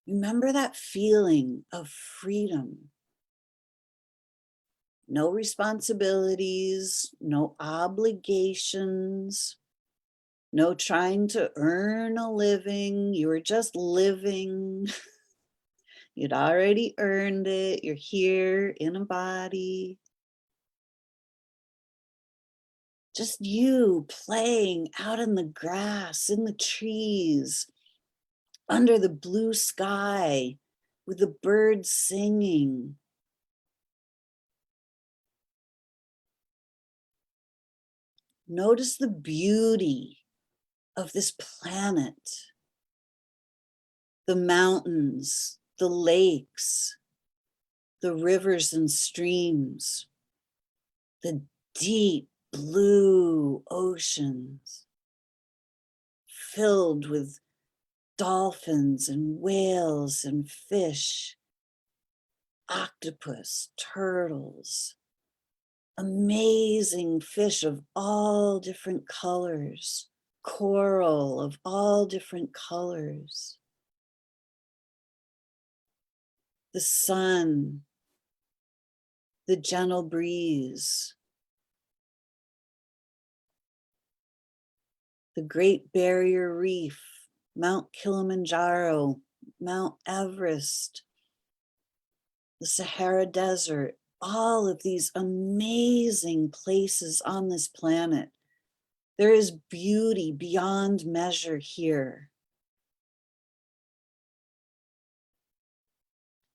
Remember that feeling of freedom. No responsibilities, no obligations, no trying to earn a living. You were just living. You'd already earned it. You're here in a body. Just you playing out in the grass, in the trees, under the blue sky, with the birds singing. Notice the beauty of this planet, the mountains, the lakes, the rivers and streams, the deep blue oceans filled with dolphins and whales and fish, octopus, turtles, amazing fish of all different colors, coral of all different colors, the sun, the gentle breeze, the Great Barrier Reef, Mount Kilimanjaro, Mount Everest, the Sahara Desert, all of these amazing places on this planet. There is beauty beyond measure here.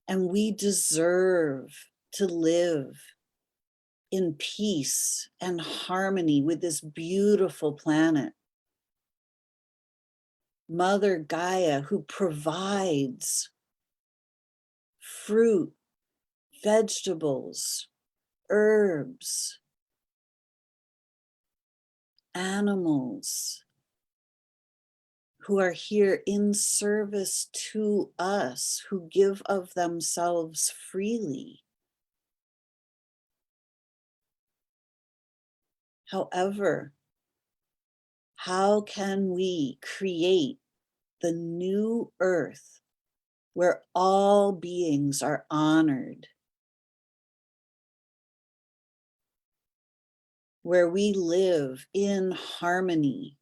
And we deserve to live in peace and harmony with this beautiful planet. Mother Gaia, who provides fruit, vegetables, herbs, animals, who are here in service to us, who give of themselves freely. However, how can we create the new earth where all beings are honored, where we live in harmony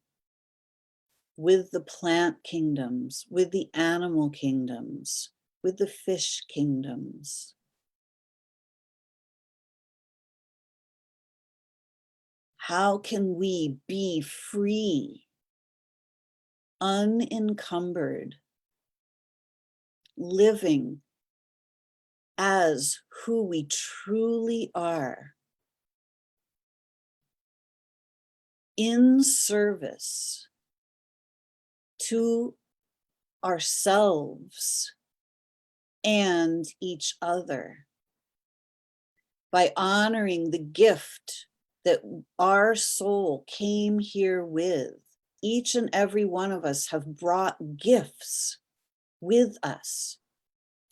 with the plant kingdoms, with the animal kingdoms, with the fish kingdoms? How can we be free, unencumbered, living as who we truly are, in service to ourselves and each other, by honoring the gift that our soul came here with. Each and every one of us have brought gifts with us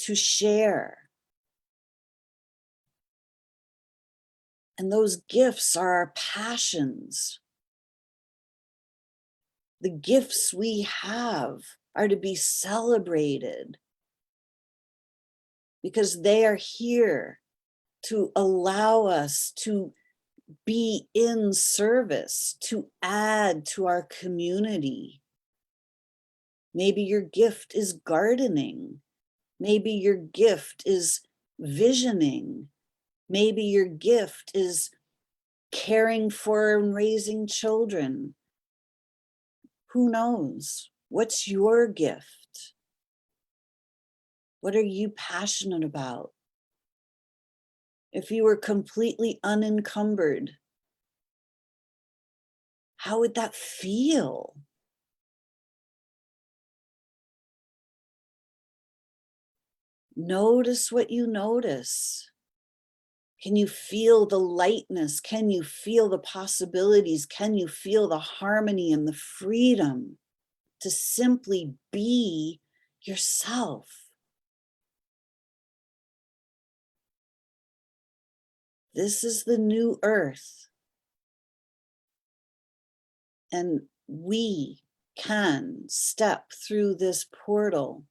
to share. And those gifts are our passions. The gifts we have are to be celebrated because they are here to allow us to be in service, to add to our community. Maybe your gift is gardening. Maybe your gift is visioning. Maybe your gift is caring for and raising children. Who knows? What's your gift? What are you passionate about? If you were completely unencumbered, how would that feel? Notice what you notice. Can you feel the lightness? Can you feel the possibilities? Can you feel the harmony and the freedom to simply be yourself? This is the new earth. And we can step through this portal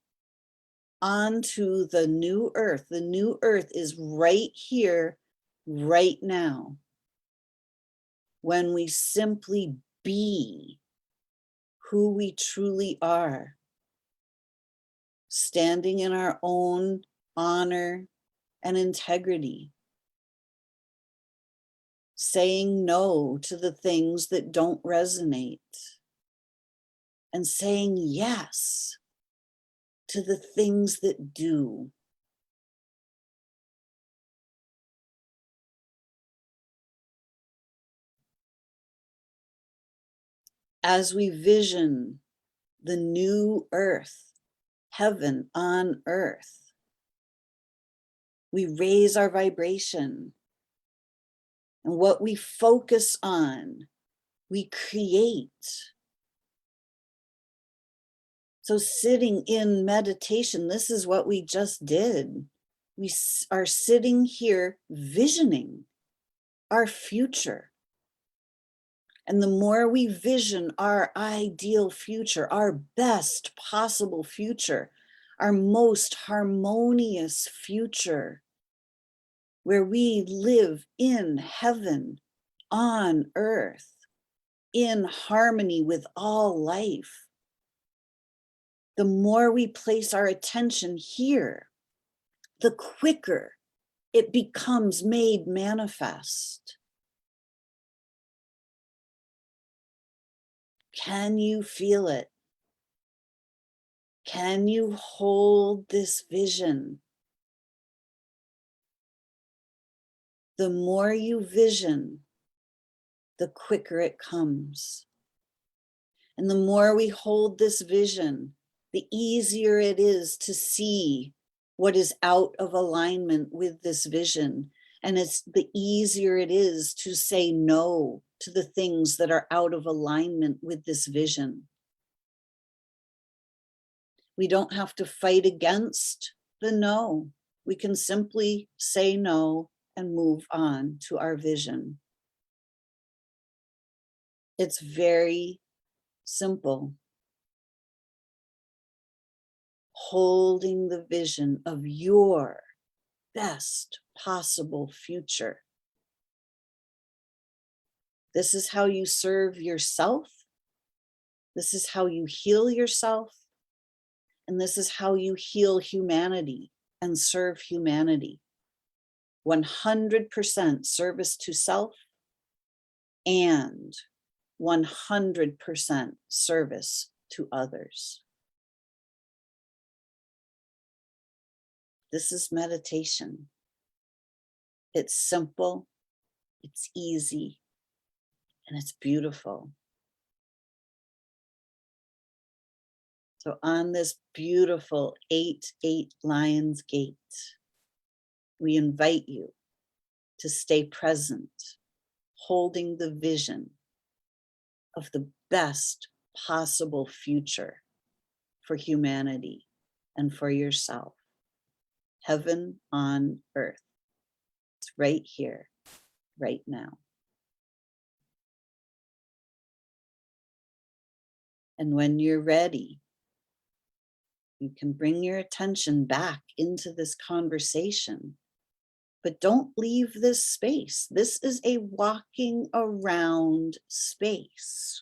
onto the new earth. The new earth is right here, right now. When we simply be who we truly are, standing in our own honor and integrity, saying no to the things that don't resonate, and saying yes to the things that do. As we vision the new earth, heaven on earth, we raise our vibration. And what we focus on, we create. So sitting in meditation, this is what we just did. We are sitting here visioning our future. And the more we vision our ideal future, our best possible future, our most harmonious future, where we live in heaven on earth, in harmony with all life, the more we place our attention here, the quicker it becomes made manifest. Can you feel it? Can you hold this vision? The more you vision, the quicker it comes. And the more we hold this vision, the easier it is to see what is out of alignment with this vision. And it's the easier it is to say no to the things that are out of alignment with this vision. We don't have to fight against the no. We can simply say no and move on to our vision. It's very simple. Holding the vision of your best possible future. This is how you serve yourself. This is how you heal yourself. And this is how you heal humanity and serve humanity. 100% service to self and 100% service to others. This is meditation. It's simple, it's easy, and it's beautiful. So on this beautiful 8-8 Lions Gate, we invite you to stay present, holding the vision of the best possible future for humanity and for yourself. Heaven on earth. It's right here, right now. And when you're ready, you can bring your attention back into this conversation, but don't leave this space. This is a walking around space.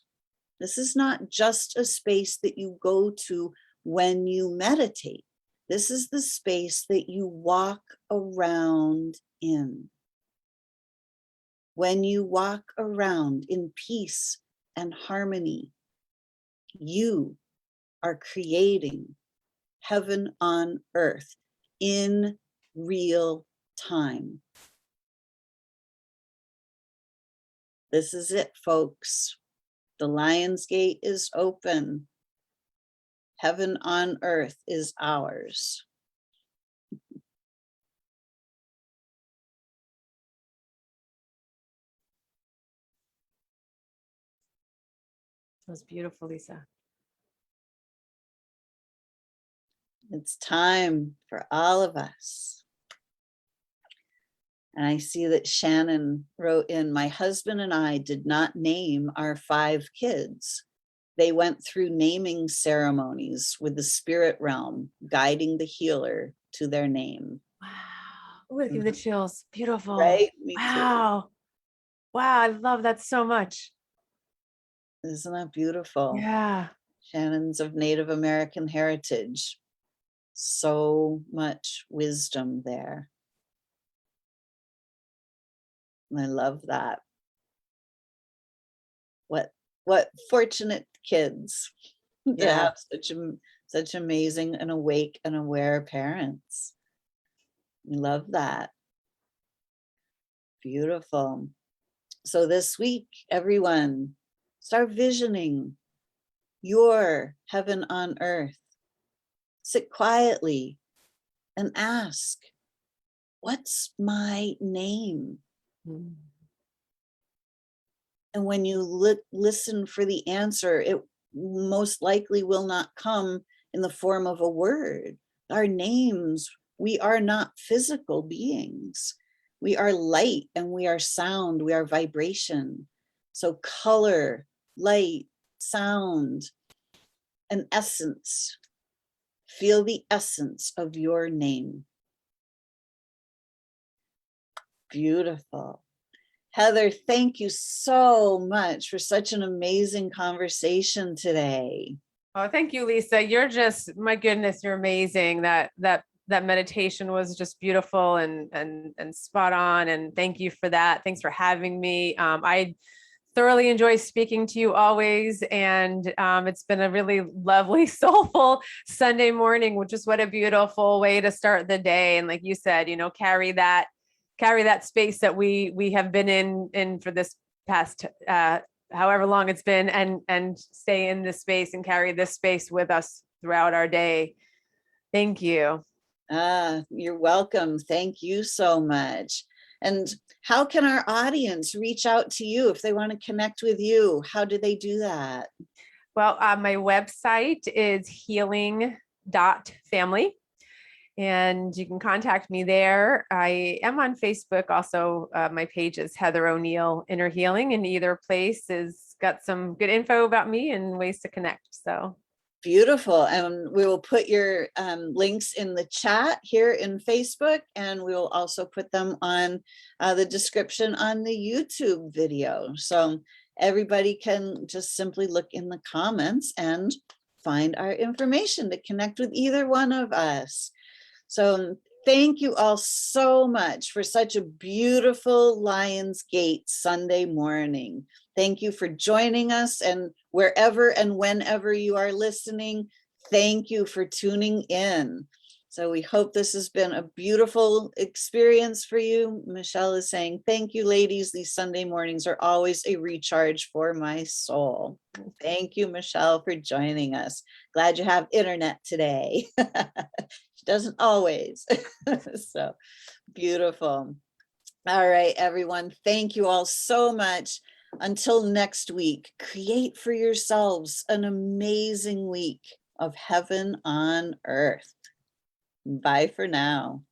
This is not just a space that you go to when you meditate. This is the space that you walk around in. When you walk around in peace and harmony, you are creating heaven on earth in real time. This is it, folks. The Lion's Gate is open. Heaven on earth is ours. That was beautiful, Lisa. It's time for all of us. And I see that Shannon wrote in, my husband and I did not name our 5 kids. They went through naming ceremonies with the spirit realm, guiding the healer to their name. Wow. Ooh, give me the chills. Beautiful. Right? Me too. Wow. Wow. I love that so much. Isn't that beautiful? Yeah. Shannon's of Native American heritage. So much wisdom there. I love that. What fortunate kids to have such amazing and awake and aware parents. I love that. Beautiful. So this week, everyone, start visioning your heaven on earth. Sit quietly and ask, what's my name? Mm. And when you listen for the answer, it most likely will not come in the form of a word. Our names, we are not physical beings. We are light and we are sound, we are vibration. So color, light, sound, and essence. Feel the essence of your name. Beautiful. Heather, thank you so much for such an amazing conversation today. Oh, thank you, Lisa. You're just, my goodness, you're amazing. That meditation was just beautiful and spot on. And thank you for that. Thanks for having me. I thoroughly enjoy speaking to you always. And it's been a really lovely, soulful Sunday morning, which is what a beautiful way to start the day. And like you said, carry that space that we have been in for this past however long it's been, and stay in this space and carry this space with us throughout our day. Thank you. You're welcome. Thank you so much. And how can our audience reach out to you if they want to connect with you? How do they do that? Well, my website is healing.family. And you can contact me there. I am on Facebook also. My page is Heather O'Neill Inner Healing, and either place has got some good info about me and ways to connect. So beautiful. And we will put your links in the chat here in Facebook, and we will also put them on the description on the YouTube video. So everybody can just simply look in the comments and find our information to connect with either one of us. So thank you all so much for such a beautiful Lions Gate Sunday morning. Thank you for joining us, and wherever and whenever you are listening, thank you for tuning in. So we hope this has been a beautiful experience for you. Michelle is saying, thank you, ladies. These Sunday mornings are always a recharge for my soul. Thank you, Michelle, for joining us. Glad you have internet today. She doesn't always. So beautiful. All right, everyone. Thank you all so much. Until next week, create for yourselves an amazing week of heaven on earth. Bye for now.